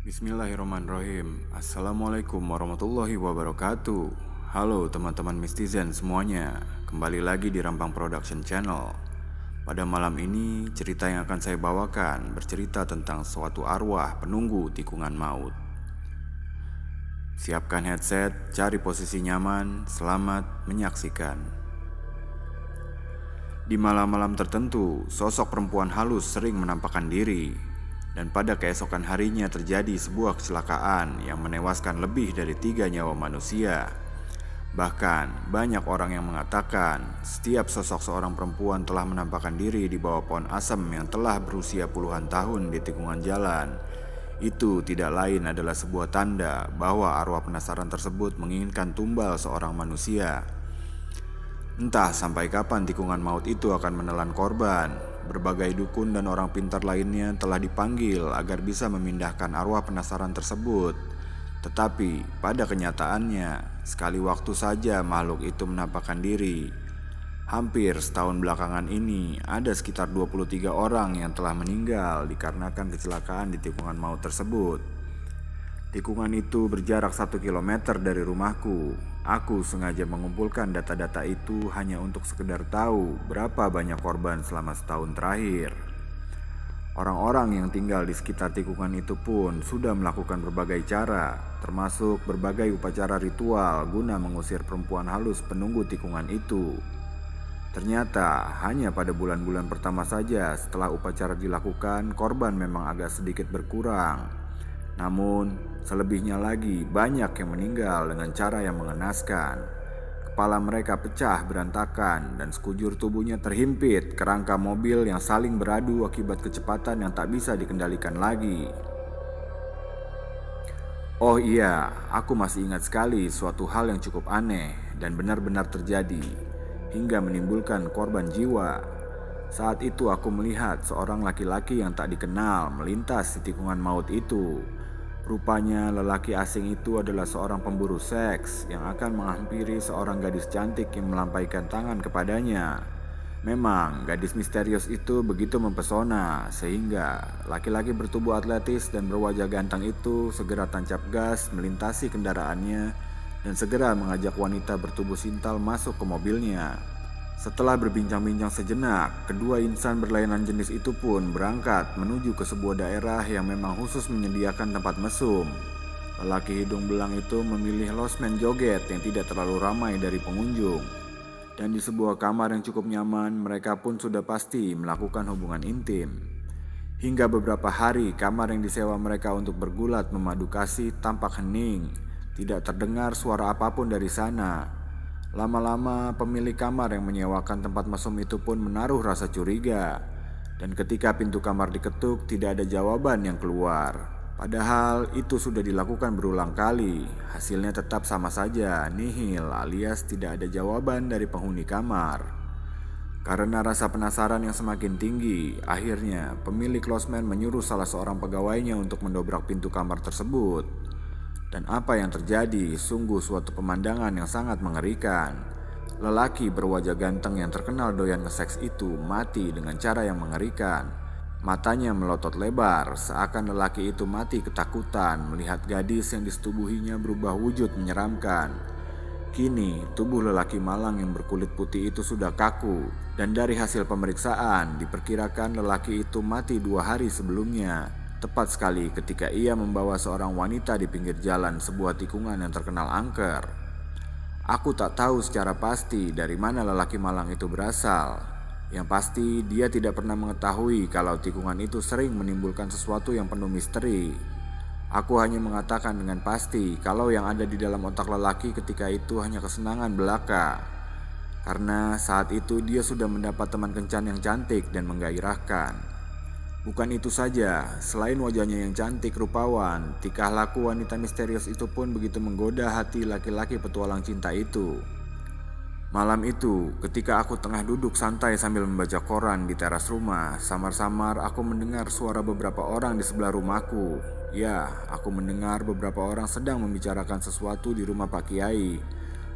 Bismillahirrahmanirrahim. Assalamualaikum warahmatullahi wabarakatuh. Halo teman-teman Mistizen semuanya. Kembali lagi di Rampang Production Channel. Pada malam ini cerita yang akan saya bawakan bercerita tentang suatu arwah penunggu tikungan maut. Siapkan headset, cari posisi nyaman, selamat menyaksikan. Di malam-malam tertentu, sosok perempuan halus sering menampakkan diri. Dan pada keesokan harinya terjadi sebuah kecelakaan yang menewaskan lebih dari 3 nyawa manusia. Bahkan banyak orang yang mengatakan setiap sosok seorang perempuan telah menampakkan diri di bawah pohon asem yang telah berusia puluhan tahun di tikungan jalan. Itu tidak lain adalah sebuah tanda bahwa arwah penasaran tersebut menginginkan tumbal seorang manusia. Entah sampai kapan tikungan maut itu akan menelan korban. Berbagai dukun dan orang pintar lainnya telah dipanggil agar bisa memindahkan arwah penasaran tersebut. Tetapi pada kenyataannya, sekali waktu saja makhluk itu menampakkan diri. Hampir setahun belakangan ini, ada sekitar 23 orang yang telah meninggal dikarenakan kecelakaan di tikungan maut tersebut. Tikungan itu berjarak 1 kilometer dari rumahku. Aku sengaja mengumpulkan data-data itu hanya untuk sekedar tahu berapa banyak korban selama setahun terakhir. Orang-orang yang tinggal di sekitar tikungan itu pun sudah melakukan berbagai cara, termasuk berbagai upacara ritual guna mengusir perempuan halus penunggu tikungan itu. Ternyata hanya pada bulan-bulan pertama saja setelah upacara dilakukan, korban memang agak sedikit berkurang. Namun, selebihnya lagi banyak yang meninggal dengan cara yang mengenaskan. Kepala mereka pecah berantakan dan sekujur tubuhnya terhimpit ke rangka mobil yang saling beradu akibat kecepatan yang tak bisa dikendalikan lagi. Oh iya, aku masih ingat sekali suatu hal yang cukup aneh dan benar-benar terjadi, hingga menimbulkan korban jiwa. Saat itu aku melihat seorang laki-laki yang tak dikenal melintas di tikungan maut itu. Rupanya lelaki asing itu adalah seorang pemburu seks yang akan menghampiri seorang gadis cantik yang melampaikan tangan kepadanya. Memang gadis misterius itu begitu mempesona sehingga laki-laki bertubuh atletis dan berwajah ganteng itu segera tancap gas melintasi kendaraannya dan segera mengajak wanita bertubuh sintal masuk ke mobilnya. Setelah berbincang-bincang sejenak, kedua insan berlainan jenis itu pun berangkat menuju ke sebuah daerah yang memang khusus menyediakan tempat mesum. Lelaki hidung belang itu memilih losmen joget yang tidak terlalu ramai dari pengunjung. Dan di sebuah kamar yang cukup nyaman, mereka pun sudah pasti melakukan hubungan intim. Hingga beberapa hari, kamar yang disewa mereka untuk bergulat memadu kasih tampak hening. Tidak terdengar suara apapun dari sana. Lama-lama pemilik kamar yang menyewakan tempat mesum itu pun menaruh rasa curiga. Dan ketika pintu kamar diketuk tidak ada jawaban yang keluar. Padahal itu sudah dilakukan berulang kali. Hasilnya tetap sama saja, nihil alias tidak ada jawaban dari penghuni kamar. Karena rasa penasaran yang semakin tinggi, akhirnya pemilik losmen menyuruh salah seorang pegawainya untuk mendobrak pintu kamar tersebut. Dan apa yang terjadi sungguh suatu pemandangan yang sangat mengerikan. Lelaki berwajah ganteng yang terkenal doyan nge-seks itu mati dengan cara yang mengerikan. Matanya melotot lebar seakan lelaki itu mati ketakutan melihat gadis yang disetubuhinya berubah wujud menyeramkan. Kini tubuh lelaki malang yang berkulit putih itu sudah kaku. Dan dari hasil pemeriksaan diperkirakan lelaki itu mati 2 hari sebelumnya. Tepat sekali ketika ia membawa seorang wanita di pinggir jalan sebuah tikungan yang terkenal angker. Aku tak tahu secara pasti dari mana lelaki malang itu berasal. Yang pasti dia tidak pernah mengetahui kalau tikungan itu sering menimbulkan sesuatu yang penuh misteri. Aku hanya mengatakan dengan pasti kalau yang ada di dalam otak lelaki ketika itu hanya kesenangan belaka. Karena saat itu dia sudah mendapat teman kencan yang cantik dan menggairahkan. Bukan itu saja, selain wajahnya yang cantik rupawan, tingkah laku wanita misterius itu pun begitu menggoda hati laki-laki petualang cinta itu. Malam itu, ketika aku tengah duduk santai sambil membaca koran di teras rumah, samar-samar aku mendengar suara beberapa orang di sebelah rumahku. Ya, aku mendengar beberapa orang sedang membicarakan sesuatu di rumah Pak Kiai.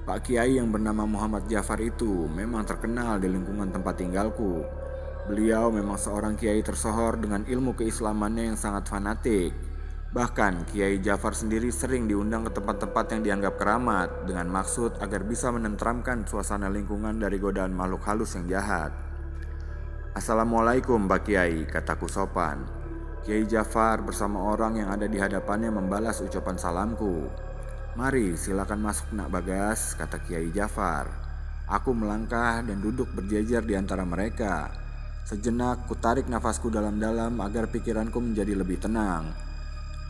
Pak Kiai yang bernama Muhammad Jafar itu memang terkenal di lingkungan tempat tinggalku. Beliau memang seorang kiai tersohor dengan ilmu keislamannya yang sangat fanatik. Bahkan Kiai Jafar sendiri sering diundang ke tempat-tempat yang dianggap keramat dengan maksud agar bisa menenteramkan suasana lingkungan dari godaan makhluk halus yang jahat. "Assalamualaikum Pak Kiai," kataku sopan. Kiai Jafar bersama orang yang ada di hadapannya membalas ucapan salamku. "Mari silakan masuk Nak Bagas," kata Kiai Jafar. Aku melangkah dan duduk berjejer di antara mereka. Sejenak kutarik nafasku dalam-dalam agar pikiranku menjadi lebih tenang.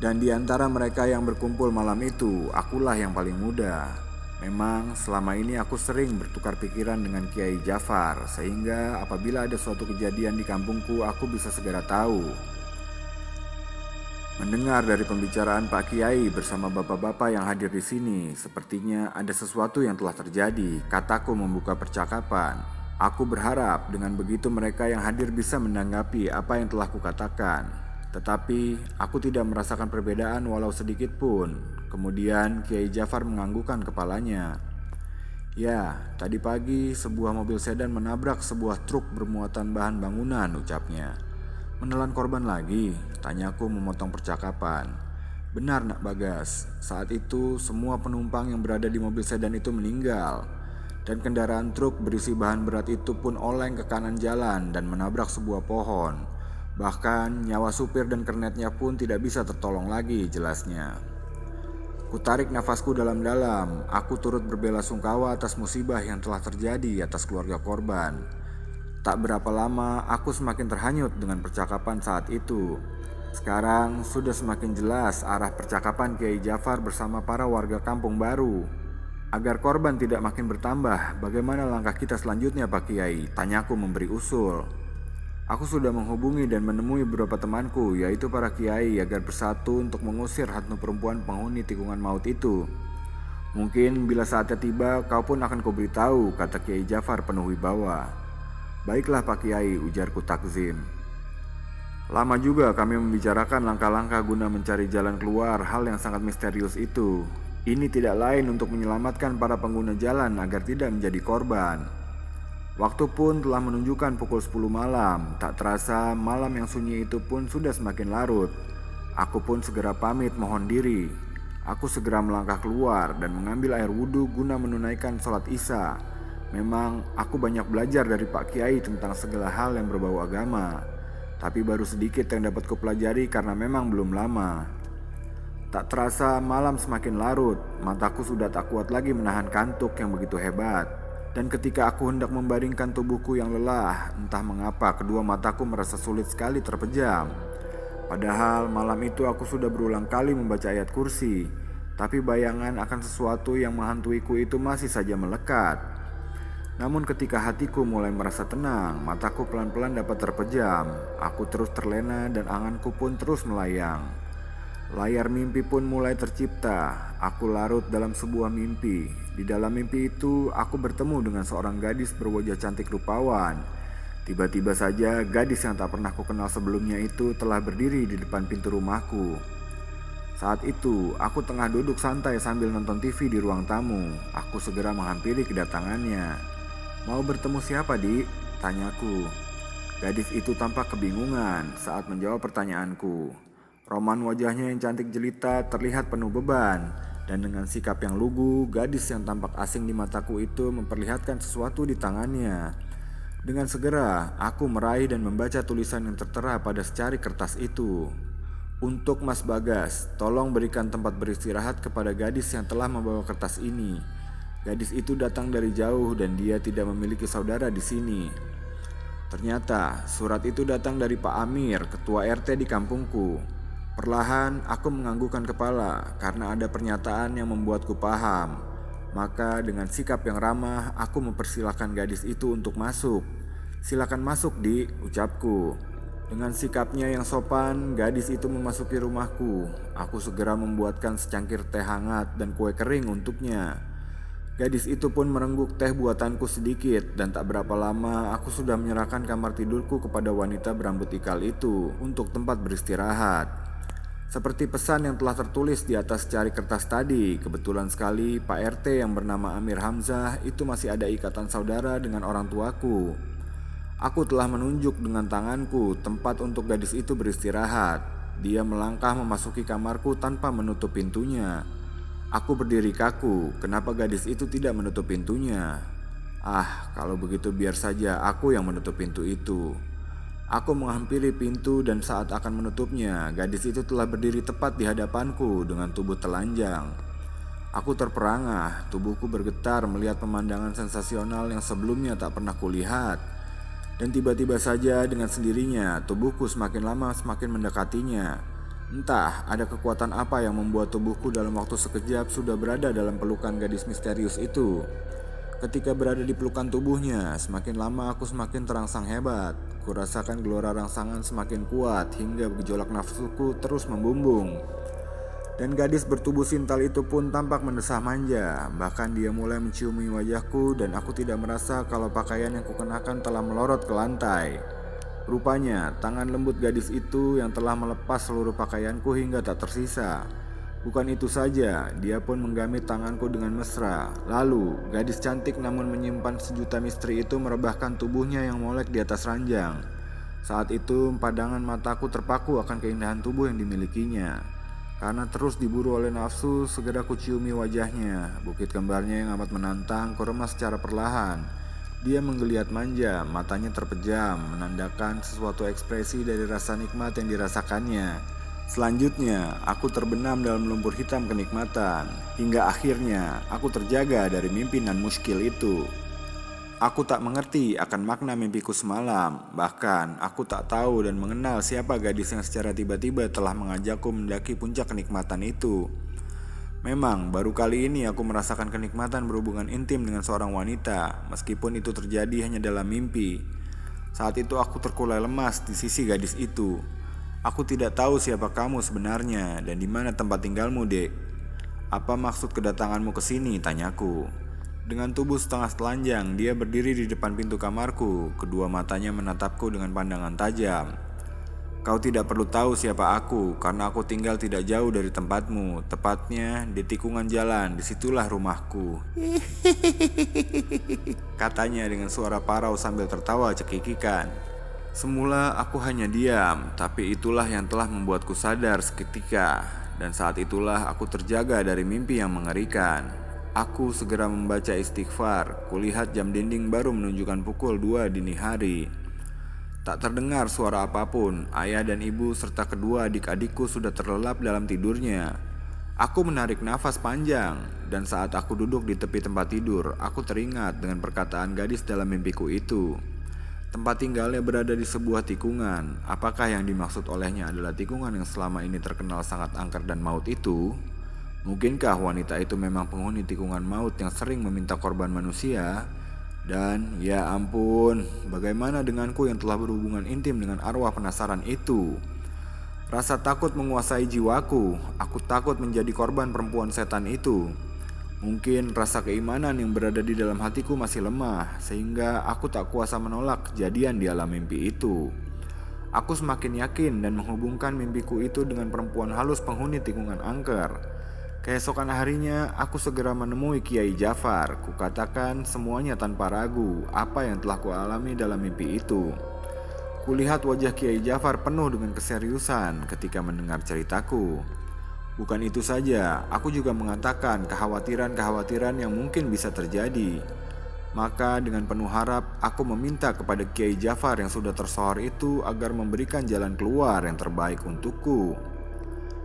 Dan di antara mereka yang berkumpul malam itu, akulah yang paling muda. Memang selama ini aku sering bertukar pikiran dengan Kiai Jafar, sehingga apabila ada suatu kejadian di kampungku, aku bisa segera tahu. Mendengar dari pembicaraan Pak Kiai bersama bapak-bapak yang hadir di sini, sepertinya ada sesuatu yang telah terjadi, kataku membuka percakapan. Aku berharap dengan begitu mereka yang hadir bisa menanggapi apa yang telah kukatakan. Tetapi aku tidak merasakan perbedaan walau sedikit pun. Kemudian Kiai Jafar menganggukkan kepalanya. "Ya, tadi pagi sebuah mobil sedan menabrak sebuah truk bermuatan bahan bangunan," ucapnya. "Menelan korban lagi?" tanyaku memotong percakapan. "Benar Nak Bagas, saat itu semua penumpang yang berada di mobil sedan itu meninggal. Dan kendaraan truk berisi bahan berat itu pun oleng ke kanan jalan dan menabrak sebuah pohon. Bahkan nyawa supir dan kernetnya pun tidak bisa tertolong lagi," jelasnya. Kutarik nafasku dalam-dalam. Aku turut berbelasungkawa atas musibah yang telah terjadi atas keluarga korban. Tak berapa lama aku semakin terhanyut dengan percakapan saat itu. Sekarang sudah semakin jelas arah percakapan Kiai Jafar bersama para warga kampung baru. "Agar korban tidak makin bertambah, bagaimana langkah kita selanjutnya Pak Kiai?" tanyaku memberi usul. "Aku sudah menghubungi dan menemui beberapa temanku, yaitu para kiai, agar bersatu untuk mengusir hantu perempuan penghuni tikungan maut itu. Mungkin bila saatnya tiba, kau pun akan kuberitahu," kata Kiai Jafar penuh wibawa. "Baiklah Pak Kiai," ujarku takzim. Lama juga kami membicarakan langkah-langkah guna mencari jalan keluar hal yang sangat misterius itu. Ini tidak lain untuk menyelamatkan para pengguna jalan agar tidak menjadi korban. Waktu pun telah menunjukkan pukul 10 malam. Tak terasa malam yang sunyi itu pun sudah semakin larut. Aku pun segera pamit mohon diri. Aku segera melangkah keluar dan mengambil air wudhu guna menunaikan sholat isya. Memang aku banyak belajar dari Pak Kiai tentang segala hal yang berbau agama. Tapi baru sedikit yang dapat kupelajari karena memang belum lama. Tak terasa malam semakin larut. Mataku sudah tak kuat lagi menahan kantuk yang begitu hebat. Dan ketika aku hendak membaringkan tubuhku yang lelah, entah mengapa kedua mataku merasa sulit sekali terpejam. Padahal malam itu aku sudah berulang kali membaca ayat kursi, tapi bayangan akan sesuatu yang menghantuiku itu masih saja melekat. Namun ketika hatiku mulai merasa tenang, mataku pelan-pelan dapat terpejam. Aku terus terlena dan anganku pun terus melayang. Layar mimpi pun mulai tercipta. Aku larut dalam sebuah mimpi. Di dalam mimpi itu, aku bertemu dengan seorang gadis berwajah cantik rupawan. Tiba-tiba saja, gadis yang tak pernah kukenal sebelumnya itu telah berdiri di depan pintu rumahku. Saat itu, aku tengah duduk santai sambil nonton TV di ruang tamu. Aku segera menghampiri kedatangannya. "Mau bertemu siapa, Dik?" tanyaku. Gadis itu tampak kebingungan saat menjawab pertanyaanku. Roman wajahnya yang cantik jelita terlihat penuh beban, dan dengan sikap yang lugu, gadis yang tampak asing di mataku itu memperlihatkan sesuatu di tangannya. Dengan segera, aku meraih dan membaca tulisan yang tertera pada secari kertas itu. "Untuk Mas Bagas, tolong berikan tempat beristirahat kepada gadis yang telah membawa kertas ini. Gadis itu datang dari jauh dan dia tidak memiliki saudara di sini." Ternyata surat itu datang dari Pak Amir, ketua RT di kampungku. Perlahan aku menganggukkan kepala karena ada pernyataan yang membuatku paham. Maka dengan sikap yang ramah, aku mempersilahkan gadis itu untuk masuk. "Silakan masuk, Dik," ucapku. Dengan sikapnya yang sopan, gadis itu memasuki rumahku. Aku segera membuatkan secangkir teh hangat dan kue kering untuknya. Gadis itu pun merengguk teh buatanku sedikit, dan tak berapa lama aku sudah menyerahkan kamar tidurku kepada wanita berambut ikal itu untuk tempat beristirahat. Seperti pesan yang telah tertulis di atas secari kertas tadi, kebetulan sekali Pak RT yang bernama Amir Hamzah itu masih ada ikatan saudara dengan orang tuaku. Aku telah menunjuk dengan tanganku tempat untuk gadis itu beristirahat. Dia melangkah memasuki kamarku tanpa menutup pintunya. Aku berdiri kaku, kenapa gadis itu tidak menutup pintunya? Kalau begitu biar saja aku yang menutup pintu itu. Aku menghampiri pintu dan saat akan menutupnya, gadis itu telah berdiri tepat di hadapanku dengan tubuh telanjang. Aku terperangah, tubuhku bergetar melihat pemandangan sensasional yang sebelumnya tak pernah kulihat. Dan tiba-tiba saja dengan sendirinya, tubuhku semakin lama semakin mendekatinya. Entah ada kekuatan apa yang membuat tubuhku dalam waktu sekejap sudah berada dalam pelukan gadis misterius itu. Ketika berada di pelukan tubuhnya, semakin lama aku semakin terangsang hebat. Kurasakan gelora rangsangan semakin kuat hingga gejolak nafsuku terus membumbung. Dan gadis bertubuh sintal itu pun tampak mendesah manja. Bahkan dia mulai menciumi wajahku dan aku tidak merasa kalau pakaian yang kukenakan telah melorot ke lantai. Rupanya tangan lembut gadis itu yang telah melepas seluruh pakaianku hingga tak tersisa. Bukan itu saja, dia pun menggamit tanganku dengan mesra. Lalu gadis cantik namun menyimpan sejuta misteri itu merebahkan tubuhnya yang molek di atas ranjang. Saat itu pandangan mataku terpaku akan keindahan tubuh yang dimilikinya. Karena terus diburu oleh nafsu, segera kuciumi wajahnya. Bukit kembarnya yang amat menantang kuremas secara perlahan. Dia menggeliat manja, matanya terpejam, menandakan sesuatu ekspresi dari rasa nikmat yang dirasakannya. Selanjutnya, aku terbenam dalam lumpur hitam kenikmatan. Hingga akhirnya, aku terjaga dari mimpi nan muskil itu. Aku tak mengerti akan makna mimpiku semalam. Bahkan, aku tak tahu dan mengenal siapa gadis yang secara tiba-tiba telah mengajakku mendaki puncak kenikmatan itu. Memang baru kali ini aku merasakan kenikmatan berhubungan intim dengan seorang wanita, meskipun itu terjadi hanya dalam mimpi. Saat itu aku terkulai lemas di sisi gadis itu. Aku tidak tahu siapa kamu sebenarnya dan di mana tempat tinggalmu, Dek. Apa maksud kedatanganmu ke sini? Tanyaku. Dengan tubuh setengah telanjang, dia berdiri di depan pintu kamarku. Kedua matanya menatapku dengan pandangan tajam. Kau tidak perlu tahu siapa aku, karena aku tinggal tidak jauh dari tempatmu, tepatnya di tikungan jalan, disitulah rumahku. Katanya dengan suara parau sambil tertawa cekikikan. Semula aku hanya diam, tapi itulah yang telah membuatku sadar seketika. Dan saat itulah aku terjaga dari mimpi yang mengerikan. Aku segera membaca istighfar, kulihat jam dinding baru menunjukkan pukul 2 dini hari. Tak terdengar suara apapun, ayah dan ibu serta kedua adik-adikku sudah terlelap dalam tidurnya. Aku menarik nafas panjang, dan saat aku duduk di tepi tempat tidur, aku teringat dengan perkataan gadis dalam mimpiku itu. Tempat tinggalnya berada di sebuah tikungan. Apakah yang dimaksud olehnya adalah tikungan yang selama ini terkenal sangat angker dan maut itu? Mungkinkah wanita itu memang penghuni tikungan maut yang sering meminta korban manusia? Dan ya ampun, bagaimana denganku yang telah berhubungan intim dengan arwah penasaran itu? Rasa takut menguasai jiwaku. Aku takut menjadi korban perempuan setan itu. Mungkin rasa keimanan yang berada di dalam hatiku masih lemah, sehingga aku tak kuasa menolak kejadian di alam mimpi itu. Aku semakin yakin dan menghubungkan mimpiku itu dengan perempuan halus penghuni tikungan angker. Keesokan harinya, aku segera menemui Kiai Jafar. Kukatakan semuanya tanpa ragu apa yang telah kualami dalam mimpi itu. Kulihat wajah Kiai Jafar penuh dengan keseriusan ketika mendengar ceritaku. Bukan itu saja, aku juga mengatakan kekhawatiran-kekhawatiran yang mungkin bisa terjadi. Maka dengan penuh harap, aku meminta kepada Kiai Jafar yang sudah tersohor itu agar memberikan jalan keluar yang terbaik untukku.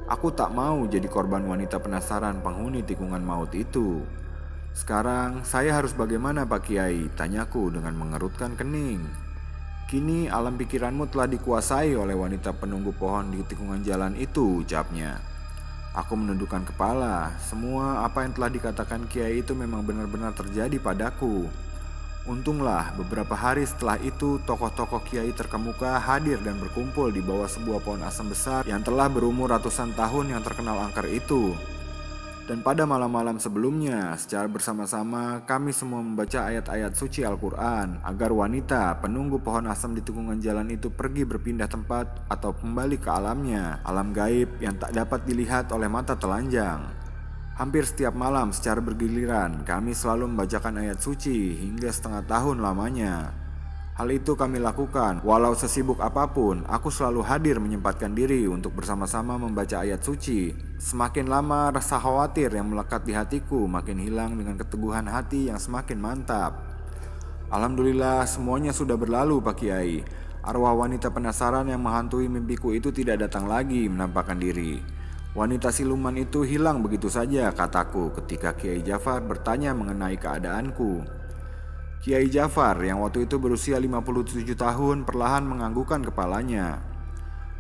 Aku tak mau jadi korban wanita penasaran penghuni tikungan maut itu. Sekarang saya harus bagaimana Pak Kiai? Tanyaku dengan mengerutkan kening. Kini alam pikiranmu telah dikuasai oleh wanita penunggu pohon di tikungan jalan itu, ucapnya. Aku menundukkan kepala. Semua apa yang telah dikatakan Kiai itu memang benar-benar terjadi padaku. Untunglah beberapa hari setelah itu tokoh-tokoh kiai terkemuka hadir dan berkumpul di bawah sebuah pohon asem besar yang telah berumur ratusan tahun yang terkenal angker itu. Dan pada malam-malam sebelumnya, secara bersama-sama kami semua membaca ayat-ayat suci Al-Quran agar wanita penunggu pohon asem di tikungan jalan itu pergi berpindah tempat atau kembali ke alamnya, alam gaib yang tak dapat dilihat oleh mata telanjang. Hampir setiap malam secara bergiliran kami selalu membacakan ayat suci hingga setengah tahun lamanya. Hal itu kami lakukan, walau sesibuk apapun, aku selalu hadir menyempatkan diri untuk bersama-sama membaca ayat suci. Semakin lama rasa khawatir yang melekat di hatiku makin hilang dengan keteguhan hati yang semakin mantap. Alhamdulillah semuanya sudah berlalu Pak Kiai. Arwah wanita penasaran yang menghantui mimpiku itu tidak datang lagi menampakkan diri. Wanita siluman itu hilang begitu saja, kataku ketika Kiai Jafar bertanya mengenai keadaanku. Kiai Jafar yang waktu itu berusia 57 tahun perlahan menganggukkan kepalanya.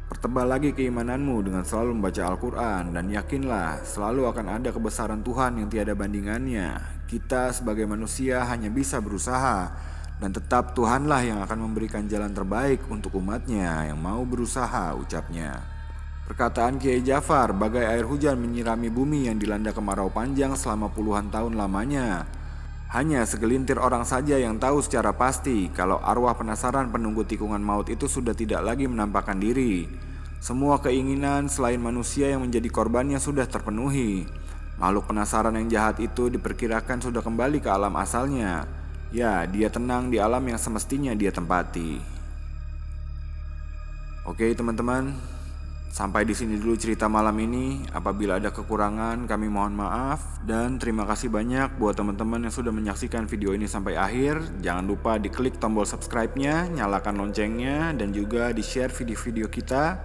Pertebal lagi keimananmu dengan selalu membaca Al-Quran dan yakinlah selalu akan ada kebesaran Tuhan yang tiada bandingannya. Kita sebagai manusia hanya bisa berusaha dan tetap Tuhanlah yang akan memberikan jalan terbaik untuk umatnya yang mau berusaha, ucapnya. Perkataan Kiai Jafar bagai air hujan menyirami bumi yang dilanda kemarau panjang selama puluhan tahun lamanya. Hanya segelintir orang saja yang tahu secara pasti kalau arwah penasaran penunggu tikungan maut itu sudah tidak lagi menampakkan diri. Semua keinginan selain manusia yang menjadi korbannya sudah terpenuhi. Makhluk penasaran yang jahat itu diperkirakan sudah kembali ke alam asalnya. Ya, dia tenang di alam yang semestinya dia tempati. Oke teman-teman, sampai di sini dulu cerita malam ini. Apabila ada kekurangan kami mohon maaf. Dan terima kasih banyak buat teman-teman yang sudah menyaksikan video ini sampai akhir. Jangan lupa diklik tombol subscribe-nya, nyalakan loncengnya, dan juga di-share video-video kita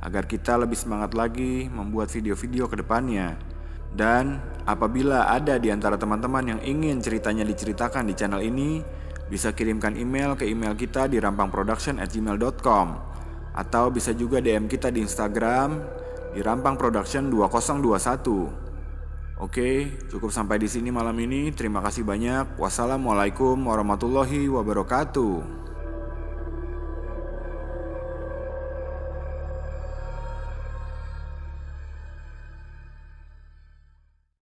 agar kita lebih semangat lagi membuat video-video ke depannya. Dan apabila ada di antara teman-teman yang ingin ceritanya diceritakan di channel ini, bisa kirimkan email ke email kita di rampangproduction@gmail.com. Atau bisa juga DM kita di Instagram di Rampang Production 2021. Oke, cukup sampai di sini malam ini. Terima kasih banyak. Wassalamualaikum warahmatullahi wabarakatuh.